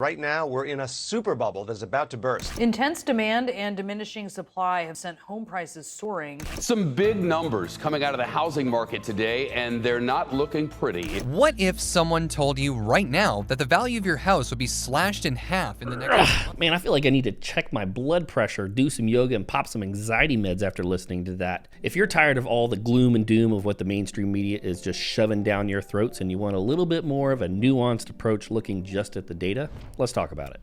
Right now, we're in a super bubble that's about to burst. Intense demand and diminishing supply have sent home prices soaring. Some big numbers coming out of the housing market today, and they're not looking pretty. What if someone told you right now that the value of your house would be slashed in half in the next Man, I feel like I need to check my blood pressure, do some yoga, and pop some anxiety meds after listening to that. If you're tired of all the gloom and doom of what the mainstream media is just shoving down your throats and you want a little bit more of a nuanced approach looking just at the data, let's talk about it.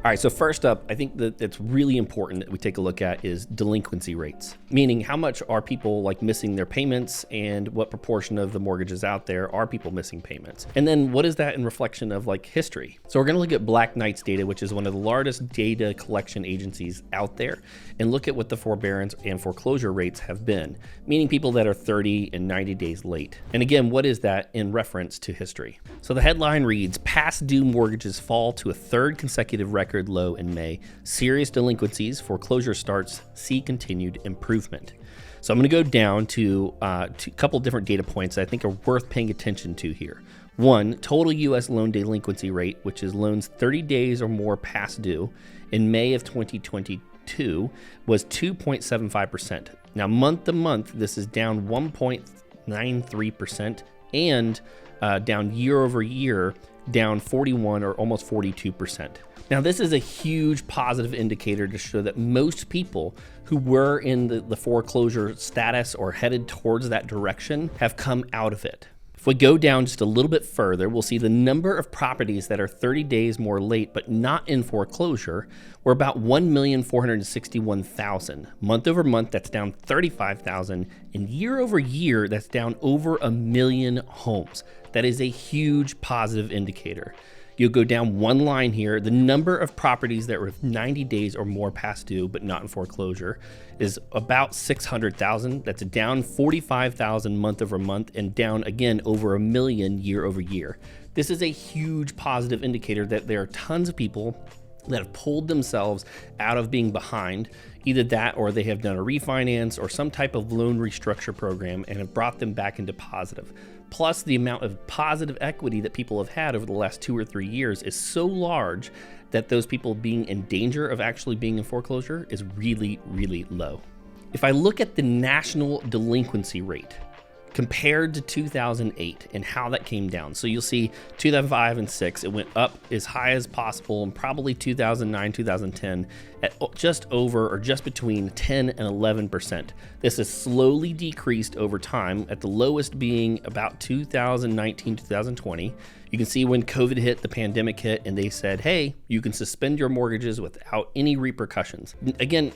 All right, so first up, I think that it's really important that we take a look at is delinquency rates, meaning how much are people like missing their payments and what proportion of the mortgages out there are people missing payments. And then what is that in reflection of like history? So we're gonna look at Black Knight's data, which is one of the largest data collection agencies out there, and look at what the forbearance and foreclosure rates have been, meaning people that are 30 and 90 days late. And again, what is that in reference to history? So the headline reads, past due mortgages fall to a third consecutive record low in May. Serious delinquencies, foreclosure starts, see continued improvement. So I'm going to go down to a couple different data points that I think are worth paying attention to here. One, total U.S. loan delinquency rate, which is loans 30 days or more past due, in May of 2022 was 2.75%. Now, month to month, this is down 1.93% and down year over year, down 41 or almost 42%. Now, this is a huge positive indicator to show that most people who were in the foreclosure status or headed towards that direction have come out of it. If we go down just a little bit further, we'll see the number of properties that are 30 days more late but not in foreclosure were about 1,461,000. Month over month, that's down 35,000, and year over year, that's down over 1 million homes. That is a huge positive indicator. You'll go down one line here. The number of properties that were 90 days or more past due but not in foreclosure is about 600,000. That's down 45,000 month over month and down again over 1 million year over year. This is a huge positive indicator that there are tons of people that have pulled themselves out of being behind, either that or they have done a refinance or some type of loan restructure program and have brought them back into positive. Plus, the amount of positive equity that people have had over the last 2 or 3 years is so large that those people being in danger of actually being in foreclosure is really, really low. If I look at the national delinquency rate compared to 2008 and how that came down. So you'll see 2005 and 6, it went up as high as possible, and probably 2009, 2010 at just over or just between 10 and 11%. This has slowly decreased over time, at the lowest being about 2019, 2020. You can see when COVID hit, the pandemic hit, and they said, hey, you can suspend your mortgages without any repercussions. Again,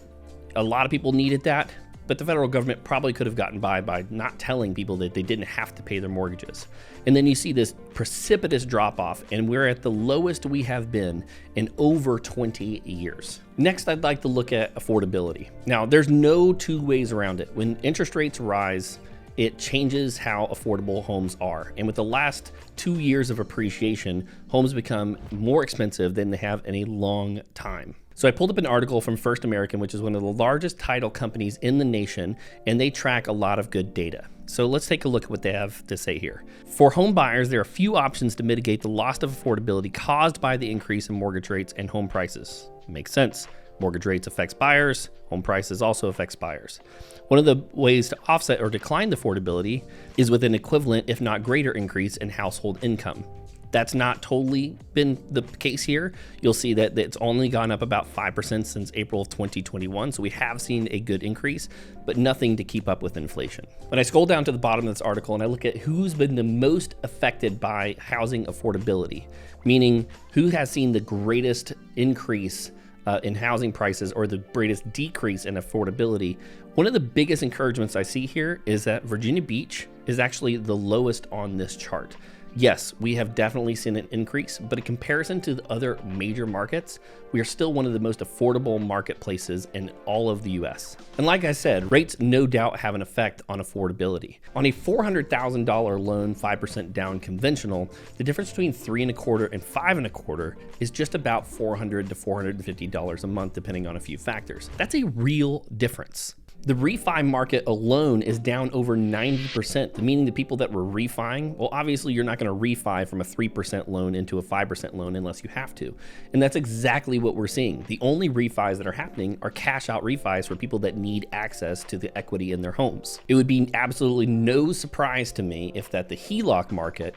a lot of people needed that, but the federal government probably could have gotten by not telling people that they didn't have to pay their mortgages. And then you see this precipitous drop off, and we're at the lowest we have been in over 20 years. Next, I'd like to look at affordability. Now, there's no two ways around it. When interest rates rise, it changes how affordable homes are. And with the last 2 years of appreciation, homes become more expensive than they have in a long time. So I pulled up an article from First American, which is one of the largest title companies in the nation, and they track a lot of good data. So let's take a look at what they have to say here. For home buyers, there are few options to mitigate the loss of affordability caused by the increase in mortgage rates and home prices. Makes sense. Mortgage rates affects buyers, home prices also affects buyers. One of the ways to offset or decline the affordability is with an equivalent, if not greater, increase in household income. That's not totally been the case here. You'll see that it's only gone up about 5% since April of 2021. So we have seen a good increase, but nothing to keep up with inflation. When I scroll down to the bottom of this article and I look at who's been the most affected by housing affordability, meaning who has seen the greatest increase in housing prices or the greatest decrease in affordability, one of the biggest encouragements I see here is that Virginia Beach is actually the lowest on this chart. Yes, we have definitely seen an increase, but in comparison to the other major markets, we are still one of the most affordable marketplaces in all of the US. And like I said, rates no doubt have an effect on affordability. On a $400,000 loan, 5% down conventional, the difference between 3.25% and 5.25% is just about $400 to $450 a month, depending on a few factors. That's a real difference. The refi market alone is down over 90%, meaning the people that were refining, well, obviously you're not going to refi from a 3% loan into a 5% loan unless you have to. And that's exactly what we're seeing. The only refis that are happening are cash out refis for people that need access to the equity in their homes. It would be absolutely no surprise to me if that the HELOC market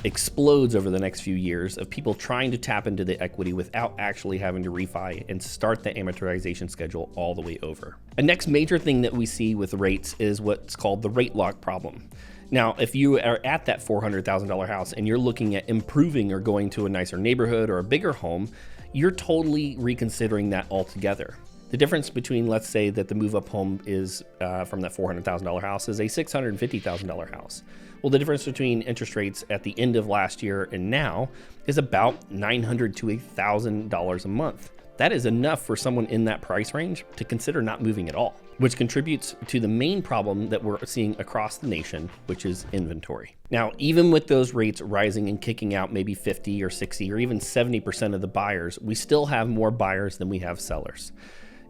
explodes over the next few years of people trying to tap into the equity without actually having to refi and start the amortization schedule all the way over. A next major thing that we see with rates is what's called the rate lock problem. Now, if you are at that $400,000 house and you're looking at improving or going to a nicer neighborhood or a bigger home, you're totally reconsidering that altogether. The difference between, let's say that the move-up home is from that $400,000 house is a $650,000 house. Well, the difference between interest rates at the end of last year and now is about $900 to $1,000 a month. That is enough for someone in that price range to consider not moving at all, which contributes to the main problem that we're seeing across the nation, which is inventory. Now, even with those rates rising and kicking out maybe 50 or 60 or even 70% of the buyers, we still have more buyers than we have sellers.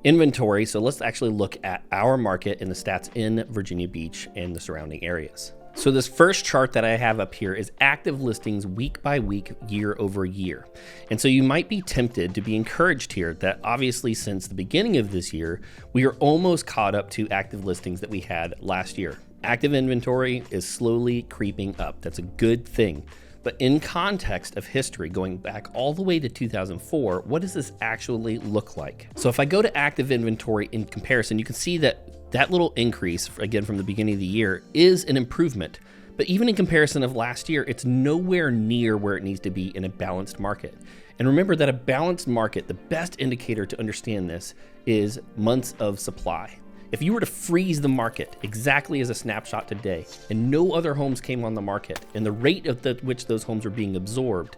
Inventory, so let's actually look at our market and the stats in Virginia Beach and the surrounding areas. So this first chart that I have up here is active listings week by week, year over year. And so you might be tempted to be encouraged here that obviously since the beginning of this year, we are almost caught up to active listings that we had last year. Active inventory is slowly creeping up. That's a good thing. But in context of history, going back all the way to 2004, what does this actually look like? So if I go to active inventory in comparison, you can see that that little increase, again, from the beginning of the year is an improvement. But even in comparison of last year, it's nowhere near where it needs to be in a balanced market. And remember that a balanced market, the best indicator to understand this is months of supply. If you were to freeze the market exactly as a snapshot today and no other homes came on the market and the rate at which those homes were being absorbed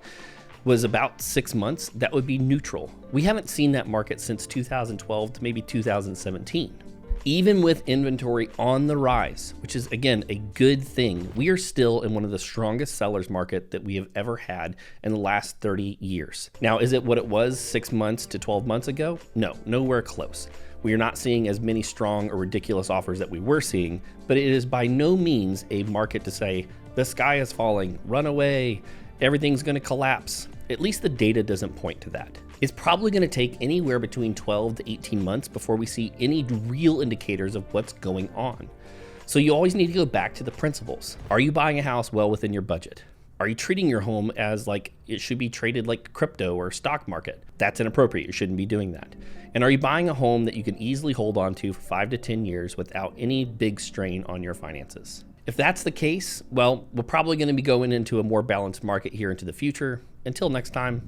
was about 6 months, that would be neutral. We haven't seen that market since 2012 to maybe 2017. Even with inventory on the rise, which is again a good thing, we are still in one of the strongest sellers market that we have ever had in the last 30 years. Now, is it what it was 6 months to 12 months ago? No, nowhere close. We are not seeing as many strong or ridiculous offers that we were seeing, but it is by no means a market to say, the sky is falling, run away, everything's gonna collapse. At least the data doesn't point to that. It's probably gonna take anywhere between 12 to 18 months before we see any real indicators of what's going on. So you always need to go back to the principles. Are you buying a house well within your budget? Are you treating your home as like it should be traded like crypto or stock market? That's inappropriate. You shouldn't be doing that. And are you buying a home that you can easily hold on to for 5 to 10 years without any big strain on your finances? If that's the case, well, we're probably going to be going into a more balanced market here into the future. Until next time.